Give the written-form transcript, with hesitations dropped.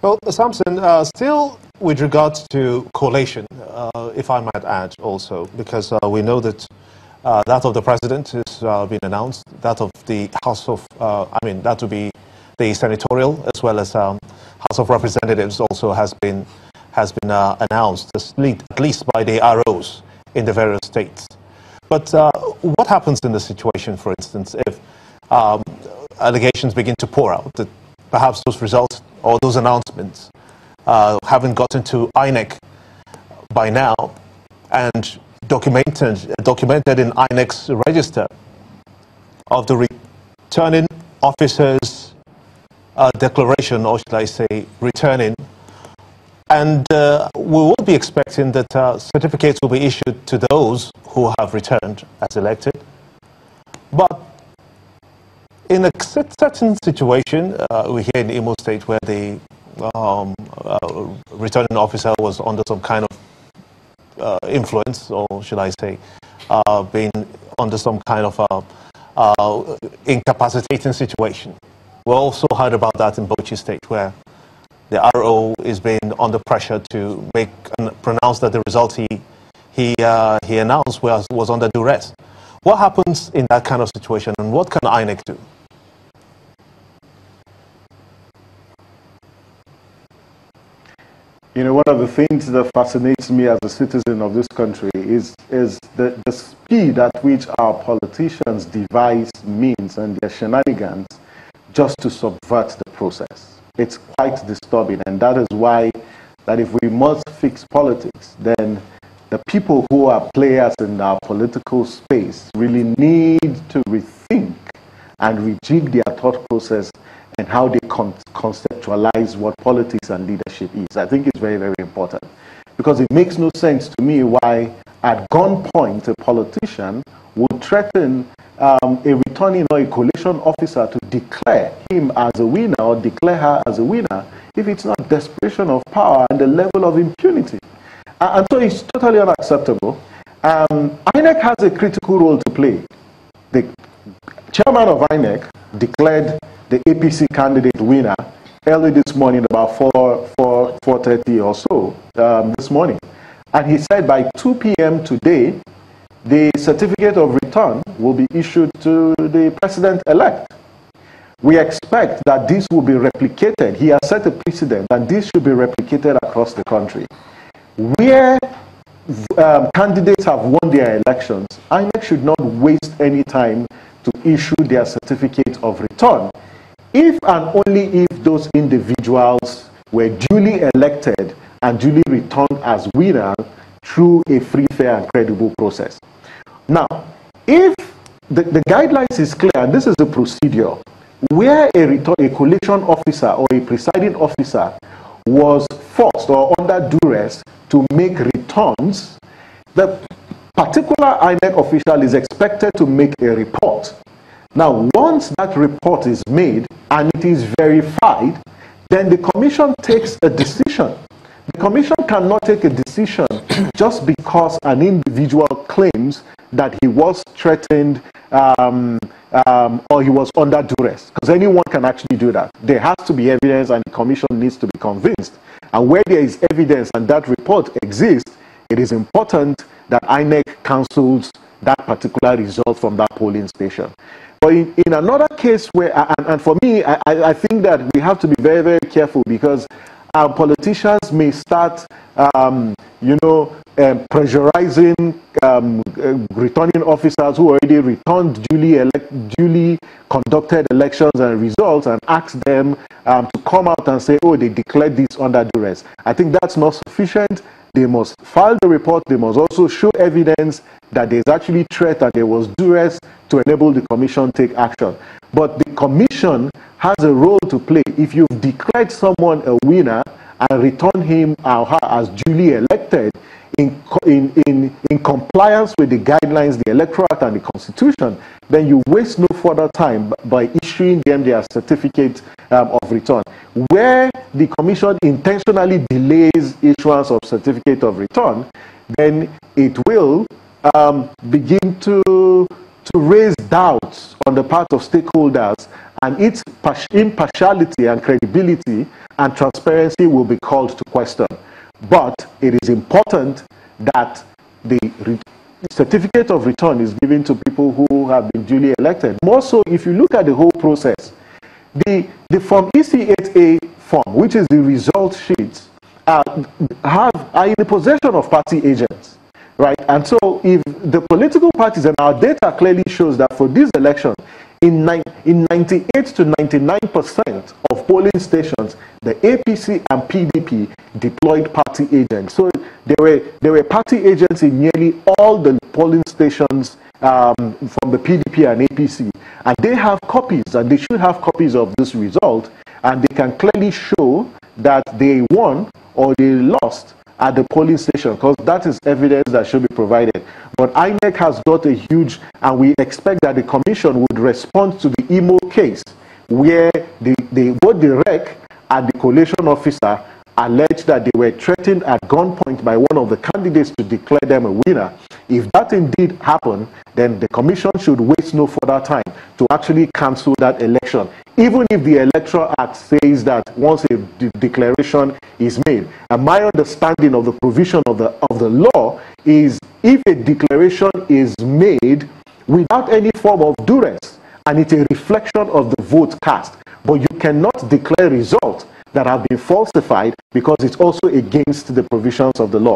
Well, Samson, still with regards to collation, if I might add also, because we know that that of the president has been announced, that of the House of, that would be the senatorial as well as House of Representatives also has been announced, at least by the ROs in the various states. But what happens in the situation, for instance, if allegations begin to pour out that perhaps those results or those announcements haven't gotten to INEC by now and documented in INEC's register of the returning officer's declaration, or should I say returning, and we will be expecting that certificates will be issued to those who have returned as elected. But in a certain situation, we hear in Imo State where the returning officer was under some kind of influence, or should I say, being under some kind of incapacitating situation. We also heard about that in Bauchi State, where the RO is being under pressure to pronounce that the result he announced was under duress. What happens in that kind of situation, and what can INEC do? You know, one of the things that fascinates me as a citizen of this country is the speed at which our politicians devise means and their shenanigans just to subvert the process. It's quite disturbing, and that is why that if we must fix politics, then the people who are players in our political space really need to rethink and rejig their thought process and how they conceptualize what politics and leadership is. I think it's very, very important, because it makes no sense to me why at gunpoint a politician would threaten a returning or a coalition officer to declare him as a winner or declare her as a winner if it's not desperation of power and the level of impunity. And so it's totally unacceptable. INEC has a critical role to play. The chairman of INEC declared the APC candidate winner early this morning, about 4:30 or so this morning. And he said by 2 p.m. today, the certificate of return will be issued to the president-elect. We expect that this will be replicated. He has set a precedent, and this should be replicated across the country. Where candidates have won their elections, INEC should not waste any time to issue their certificate of return, if and only if those individuals were duly elected and duly returned as winners through a free, fair, and credible process. Now, if the guidelines is clear, and this is the procedure, where a collation officer or a presiding officer was forced or under duress to make returns, the particular INEC official is expected to make a report. Now, once that report is made and it is verified, then the commission takes a decision. The commission cannot take a decision just because an individual claims that he was threatened or he was under duress, because anyone can actually do that. There has to be evidence, and the commission needs to be convinced. And where there is evidence and that report exists, it is important that INEC cancels that particular result from that polling station. But in another case where, and for me, I think that we have to be very, very careful, because our politicians may start, pressurizing returning officers who already returned duly conducted elections and results, and ask them to come out and say, oh, they declared this under duress. I think that's not sufficient. They must file the report. They must also show evidence that there's actually threat and there was duress to enable the commission to take action. But the commission has a role to play. If you've declared someone a winner and return him or her as duly elected in compliance with the guidelines, the Electoral Act and the Constitution, then you waste no further time by issuing them their certificate of return. Where the commission intentionally delays issuance of certificate of return, then it will begin to to raise doubts on the part of stakeholders, and its impartiality and credibility and transparency will be called to question. But it is important that the certificate of return is given to people who have been duly elected. More so, if you look at the whole process, the Form EC8A form, which is the result sheets, are in the possession of party agents, right? And so if the political parties, and our data clearly shows that for this election, in 98 to 99% of polling stations, the APC and PDP deployed party agents. So there were party agents in nearly all the polling stations from the PDP and APC, and they have copies, and they should have copies of this result, and they can clearly show that they won or they lost at the polling station, because that is evidence that should be provided. But INEC has got a huge, and we expect that the commission would respond to the Imo case, where both the REC and the collation officer alleged that they were threatened at gunpoint by one of the candidates to declare them a winner. If that indeed happened, then the commission should waste no further time to actually cancel that election, even if the Electoral Act says that once a declaration is made. And my understanding of the provision of the law is, if a declaration is made without any form of duress, and it's a reflection of the vote cast, but you cannot declare results that have been falsified, because it's also against the provisions of the law.